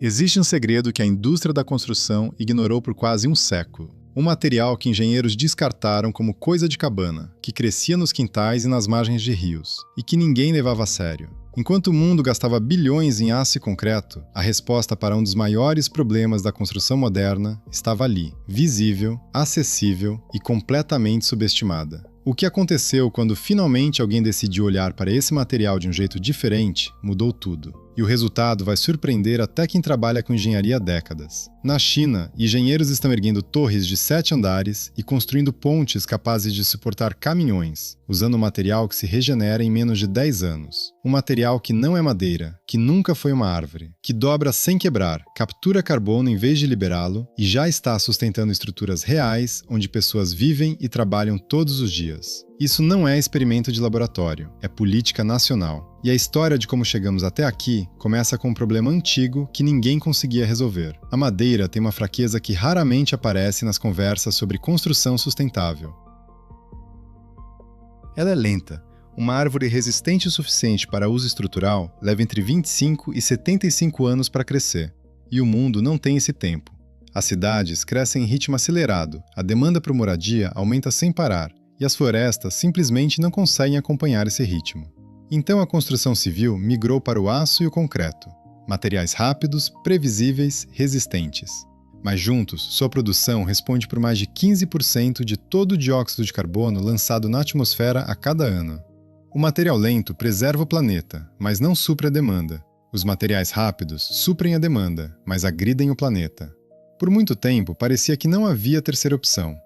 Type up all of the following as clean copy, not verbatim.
Existe um segredo que a indústria da construção ignorou por quase um século. Um material que engenheiros descartaram como coisa de cabana, que crescia nos quintais e nas margens de rios, e que ninguém levava a sério. Enquanto o mundo gastava bilhões em aço e concreto, a resposta para um dos maiores problemas da construção moderna estava ali, visível, acessível e completamente subestimada. O que aconteceu quando finalmente alguém decidiu olhar para esse material de um jeito diferente mudou tudo. E o resultado vai surpreender até quem trabalha com engenharia há décadas. Na China, engenheiros estão erguendo torres de 7 andares e construindo pontes capazes de suportar caminhões, usando um material que se regenera em menos de 10 anos. Um material que não é madeira, que nunca foi uma árvore, que dobra sem quebrar, captura carbono em vez de liberá-lo e já está sustentando estruturas reais onde pessoas vivem e trabalham todos os dias. Isso não é experimento de laboratório, é política nacional. E a história de como chegamos até aqui começa com um problema antigo que ninguém conseguia resolver. A madeira tem uma fraqueza que raramente aparece nas conversas sobre construção sustentável. Ela é lenta. Uma árvore resistente o suficiente para uso estrutural leva entre 25 e 75 anos para crescer. E o mundo não tem esse tempo. As cidades crescem em ritmo acelerado, a demanda por moradia aumenta sem parar, e as florestas simplesmente não conseguem acompanhar esse ritmo. Então a construção civil migrou para o aço e o concreto, materiais rápidos, previsíveis, resistentes. Mas juntos, sua produção responde por mais de 15% de todo o dióxido de carbono lançado na atmosfera a cada ano. O material lento preserva o planeta, mas não supre a demanda. Os materiais rápidos suprem a demanda, mas agridem o planeta. Por muito tempo, parecia que não havia terceira opção.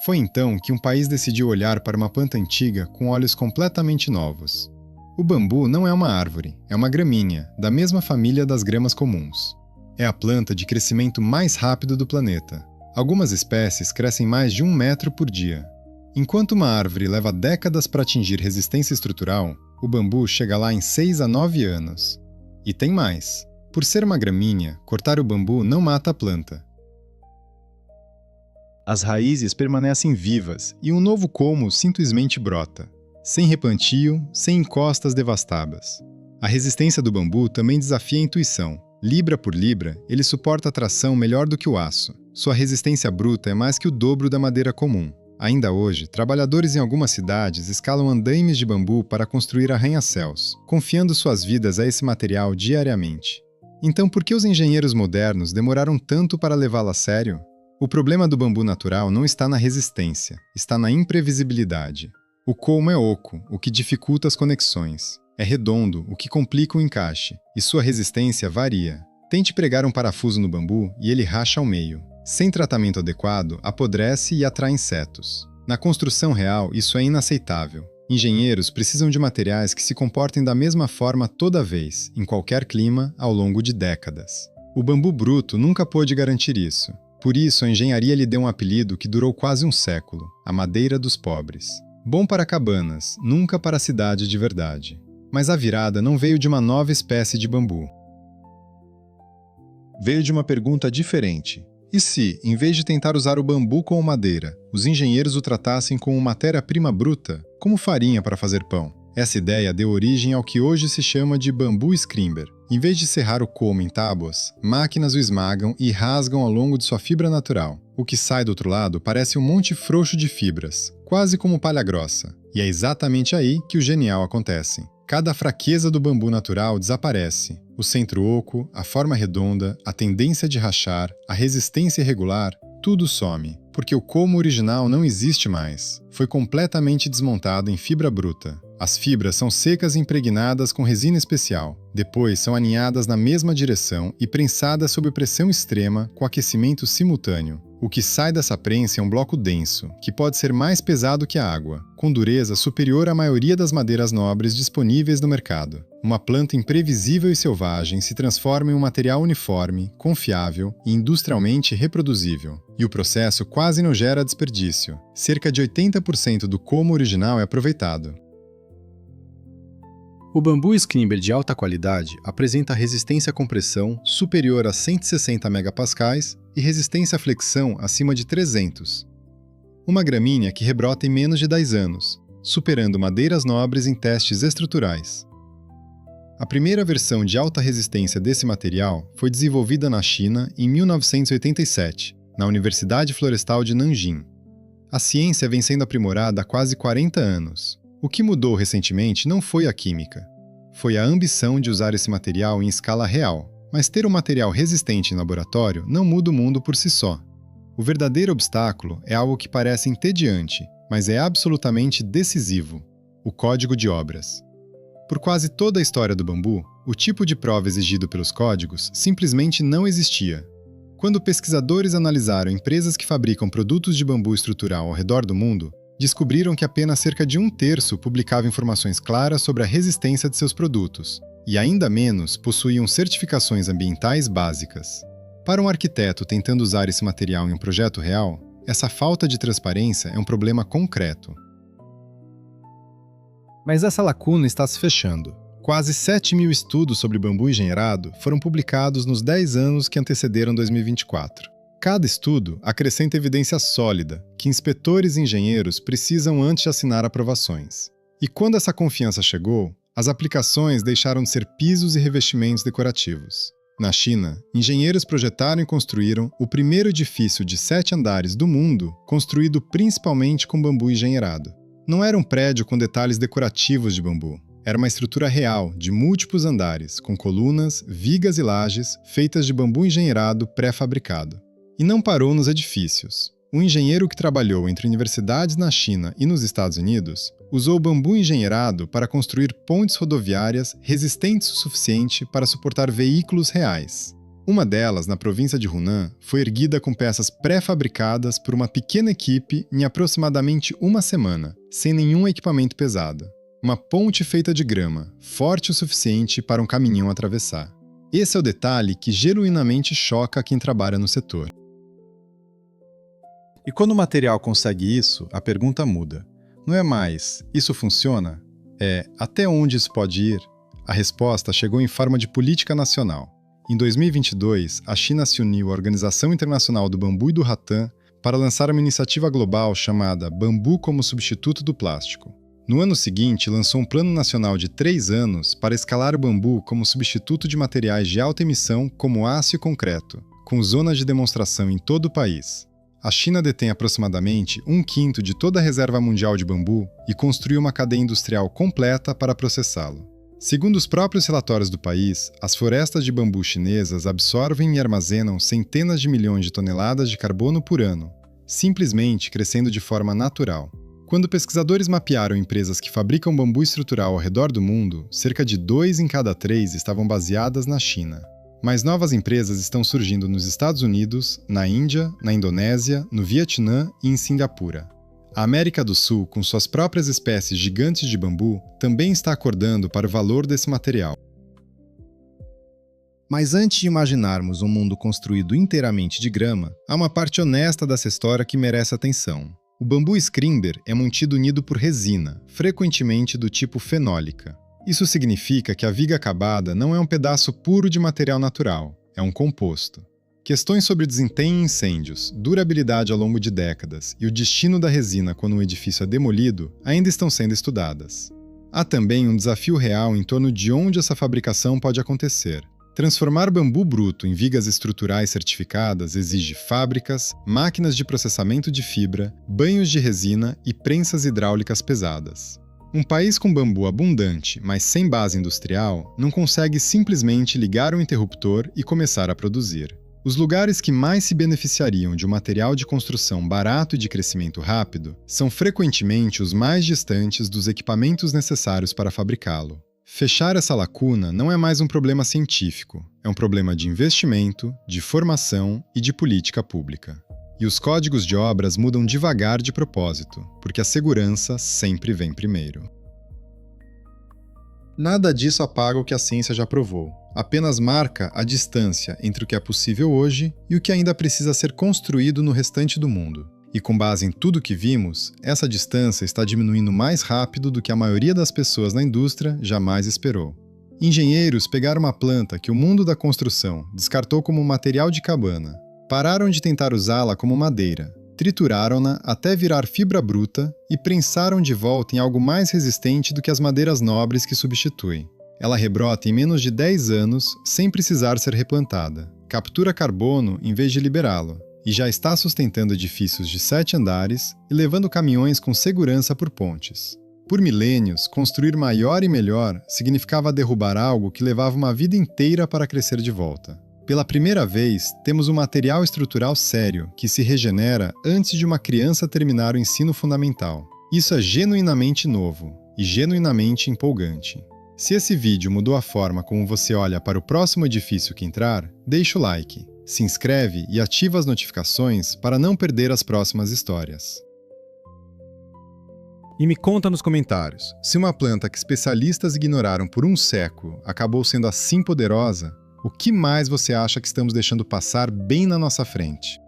Foi então que um país decidiu olhar para uma planta antiga com olhos completamente novos. O bambu não é uma árvore, é uma gramínea, da mesma família das gramas comuns. É a planta de crescimento mais rápido do planeta. Algumas espécies crescem mais de 1 metro por dia. Enquanto uma árvore leva décadas para atingir resistência estrutural, o bambu chega lá em 6 a 9 anos. E tem mais. Por ser uma gramínea, cortar o bambu não mata a planta. As raízes permanecem vivas e um novo colmo simplesmente brota. Sem replantio, sem encostas devastadas. A resistência do bambu também desafia a intuição. Libra por libra, ele suporta a tração melhor do que o aço. Sua resistência bruta é mais que o dobro da madeira comum. Ainda hoje, trabalhadores em algumas cidades escalam andaimes de bambu para construir arranha-céus, confiando suas vidas a esse material diariamente. Então, por que os engenheiros modernos demoraram tanto para levá-lo a sério? O problema do bambu natural não está na resistência, está na imprevisibilidade. O colmo é oco, o que dificulta as conexões. É redondo, o que complica o encaixe. E sua resistência varia. Tente pregar um parafuso no bambu e ele racha ao meio. Sem tratamento adequado, apodrece e atrai insetos. Na construção real, isso é inaceitável. Engenheiros precisam de materiais que se comportem da mesma forma toda vez, em qualquer clima, ao longo de décadas. O bambu bruto nunca pôde garantir isso. Por isso, a engenharia lhe deu um apelido que durou quase um século: a madeira dos pobres. Bom para cabanas, nunca para a cidade de verdade. Mas a virada não veio de uma nova espécie de bambu. Veio de uma pergunta diferente. E se, em vez de tentar usar o bambu como madeira, os engenheiros o tratassem como matéria-prima bruta, como farinha para fazer pão? Essa ideia deu origem ao que hoje se chama de bambu scrimber. Em vez de serrar o colmo em tábuas, máquinas o esmagam e rasgam ao longo de sua fibra natural. O que sai do outro lado parece um monte frouxo de fibras, quase como palha grossa. E é exatamente aí que o genial acontece. Cada fraqueza do bambu natural desaparece. O centro oco, a forma redonda, a tendência de rachar, a resistência irregular, tudo some, porque o colmo original não existe mais. Foi completamente desmontado em fibra bruta. As fibras são secas e impregnadas com resina especial. Depois são aninhadas na mesma direção e prensadas sob pressão extrema com aquecimento simultâneo. O que sai dessa prensa é um bloco denso, que pode ser mais pesado que a água, com dureza superior à maioria das madeiras nobres disponíveis no mercado. Uma planta imprevisível e selvagem se transforma em um material uniforme, confiável e industrialmente reproduzível. E o processo quase não gera desperdício. Cerca de 80% do colmo original é aproveitado. O bambu scrimber de alta qualidade apresenta resistência à compressão superior a 160 megapascais e resistência à flexão acima de 300. Uma gramínea que rebrota em menos de 10 anos, superando madeiras nobres em testes estruturais. A primeira versão de alta resistência desse material foi desenvolvida na China em 1987, na Universidade Florestal de Nanjing. A ciência vem sendo aprimorada há quase 40 anos. O que mudou recentemente não foi a química. Foi a ambição de usar esse material em escala real. Mas ter um material resistente em laboratório não muda o mundo por si só. O verdadeiro obstáculo é algo que parece entediante, mas é absolutamente decisivo: o código de obras. Por quase toda a história do bambu, o tipo de prova exigido pelos códigos simplesmente não existia. Quando pesquisadores analisaram empresas que fabricam produtos de bambu estrutural ao redor do mundo, descobriram que apenas cerca de 1/3 publicava informações claras sobre a resistência de seus produtos, e ainda menos possuíam certificações ambientais básicas. Para um arquiteto tentando usar esse material em um projeto real, essa falta de transparência é um problema concreto. Mas essa lacuna está se fechando. Quase 7.000 estudos sobre bambu engenheirado foram publicados nos 10 anos que antecederam 2024. Cada estudo acrescenta evidência sólida que inspetores e engenheiros precisam antes de assinar aprovações. E quando essa confiança chegou, as aplicações deixaram de ser pisos e revestimentos decorativos. Na China, engenheiros projetaram e construíram o primeiro edifício de 7 andares do mundo construído principalmente com bambu engenheirado. Não era um prédio com detalhes decorativos de bambu. Era uma estrutura real, de múltiplos andares, com colunas, vigas e lajes, feitas de bambu engenheirado pré-fabricado. E não parou nos edifícios. Um engenheiro que trabalhou entre universidades na China e nos Estados Unidos usou bambu engenheirado para construir pontes rodoviárias resistentes o suficiente para suportar veículos reais. Uma delas, na província de Hunan, foi erguida com peças pré-fabricadas por uma pequena equipe em aproximadamente uma semana, sem nenhum equipamento pesado. Uma ponte feita de grama, forte o suficiente para um caminhão atravessar. Esse é o detalhe que genuinamente choca quem trabalha no setor. E quando o material consegue isso, a pergunta muda. Não é mais, isso funciona? É, até onde isso pode ir? A resposta chegou em forma de política nacional. Em 2022, a China se uniu à Organização Internacional do Bambu e do Rattan para lançar uma iniciativa global chamada Bambu como Substituto do Plástico. No ano seguinte, lançou um plano nacional de 3 anos para escalar o bambu como substituto de materiais de alta emissão como aço e concreto, com zonas de demonstração em todo o país. A China detém aproximadamente 1/5 de toda a reserva mundial de bambu e construiu uma cadeia industrial completa para processá-lo. Segundo os próprios relatórios do país, as florestas de bambu chinesas absorvem e armazenam centenas de milhões de toneladas de carbono por ano, simplesmente crescendo de forma natural. Quando pesquisadores mapearam empresas que fabricam bambu estrutural ao redor do mundo, cerca de 2 em cada 3 estavam baseadas na China. Mas novas empresas estão surgindo nos Estados Unidos, na Índia, na Indonésia, no Vietnã e em Singapura. A América do Sul, com suas próprias espécies gigantes de bambu, também está acordando para o valor desse material. Mas antes de imaginarmos um mundo construído inteiramente de grama, há uma parte honesta dessa história que merece atenção. O bambu scrimber é mantido unido por resina, frequentemente do tipo fenólica. Isso significa que a viga acabada não é um pedaço puro de material natural, é um composto. Questões sobre desempenho em incêndios, durabilidade ao longo de décadas e o destino da resina quando um edifício é demolido ainda estão sendo estudadas. Há também um desafio real em torno de onde essa fabricação pode acontecer. Transformar bambu bruto em vigas estruturais certificadas exige fábricas, máquinas de processamento de fibra, banhos de resina e prensas hidráulicas pesadas. Um país com bambu abundante, mas sem base industrial, não consegue simplesmente ligar um interruptor e começar a produzir. Os lugares que mais se beneficiariam de um material de construção barato e de crescimento rápido são frequentemente os mais distantes dos equipamentos necessários para fabricá-lo. Fechar essa lacuna não é mais um problema científico, é um problema de investimento, de formação e de política pública. E os códigos de obras mudam devagar de propósito, porque a segurança sempre vem primeiro. Nada disso apaga o que a ciência já provou. Apenas marca a distância entre o que é possível hoje e o que ainda precisa ser construído no restante do mundo. E com base em tudo que vimos, essa distância está diminuindo mais rápido do que a maioria das pessoas na indústria jamais esperou. Engenheiros pegaram uma planta que o mundo da construção descartou como material de cabana, pararam de tentar usá-la como madeira, trituraram-na até virar fibra bruta e prensaram de volta em algo mais resistente do que as madeiras nobres que substituem. Ela rebrota em menos de 10 anos, sem precisar ser replantada. Captura carbono em vez de liberá-lo, e já está sustentando edifícios de 7 andares e levando caminhões com segurança por pontes. Por milênios, construir maior e melhor significava derrubar algo que levava uma vida inteira para crescer de volta. Pela primeira vez, temos um material estrutural sério que se regenera antes de uma criança terminar o ensino fundamental. Isso é genuinamente novo e genuinamente empolgante. Se esse vídeo mudou a forma como você olha para o próximo edifício que entrar, deixa o like, se inscreve e ativa as notificações para não perder as próximas histórias. E me conta nos comentários, se uma planta que especialistas ignoraram por um século acabou sendo assim poderosa, o que mais você acha que estamos deixando passar bem na nossa frente?